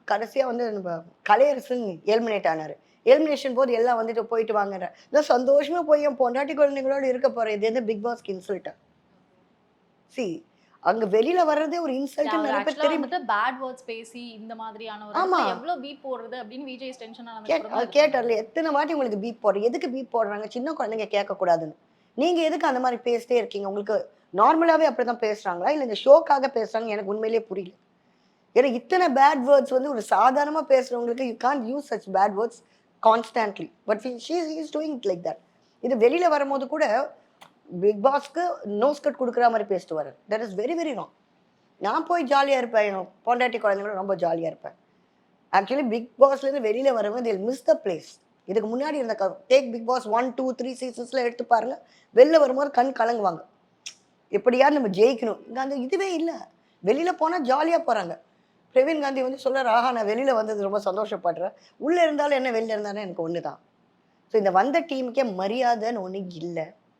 கடைசியா வந்து நம்ம கலையரசன் எலிமினேட் ஆனாரு. எலிமினேஷன் போது எல்லாம் வந்துட்டு போயிட்டு வாங்கன்ற. நான் சந்தோஷமா போய் என் பொண்டாட்டி குழந்தைங்களோட இருக்க போறேன். இது எந்த பிக் பாஸ்க்கு இன்சல்ட்டா? சி அங்க வெளியில வர்றதே ஒரு இன்சல்ட்ன்னு அவரு நெறைய பேர் ஆக்சுவலா தெரியும். வந்துட்டு பேட் வேர்ட்ஸ் பேசி, இந்த மாதிரியான ஒரு ஆமா. இடத்துல எவ்ளோ பீப் போடுறது அப்படின்னு விஜேஸ் டென்ஷன் ஆனதுக்கு அப்புறம் தான் இது பண்ணாரு. கேட்டார்ல எத்தன வாட்டி உங்களுக்கு பீப் போடுறேன்? எதுக்கு பீப் போடுறாங்க? சின்ன குழந்தைங்க கேட்கக்கூடாதுன்னு. நீங்க எதுக்கு அந்த மாரி பேசிட்டே இருக்கீங்க? உங்களுக்கு நார்மலாவே அப்படிதான் பேசுறாங்களா? இல்ல இந்த ஷோக்காக பேசுறாங்கன்னு எனக்கு உண்மையிலேயே புரியல. ஏன்னா இத்தன பேட் வேர்ட்ஸ் வந்து ஒரு சாதாரணமா பேசுறவங்களுக்கு you can't use such bad words constantly. But she is doing it like that. இது வெளியில வரும்போது கூட பிக் பாஸ்க்கு நோஸ் கட் குடுக்குற மாரி பேசிட்டு வர்றாரு. That is very very wrong. நான் போய் ஜாலியா இருப்பேன். என் பொண்டாட்டி குழந்தைங்களோட ரொம்ப ஜாலியா இருப்பேன். ஆக்சுவலி பிக் பாஸ்லேருந்து வெளியில வரவங்க they will miss the place. இதுக்கு முன்னாடி இருந்த டேக் பிக் பாஸ் 1, 2, 3 சீசன்ஸ்ல எடுத்து பாருங்க. வெளில வரும்போது கண் கலங்குவாங்க. எப்படியாவது நம்ம ஜெயிக்கணும். இங்க அந்த இதுவே இல்ல. வெளியில போனா ஜாலியா போறாங்க. பிரவீன் காந்தி வந்து சொல்றாரு, "ஆஹா நான் வெளியில வந்தது ரொம்ப சந்தோஷப்படுறேன். உள்ள இருந்தாலும் என்ன, வெளில இருந்தாலும் எனக்கு ஒண்ணு தான்." ஸோ இந்த வந்த டீமுக்கே மரியாதைன்னு ஒண்ணு இல்ல.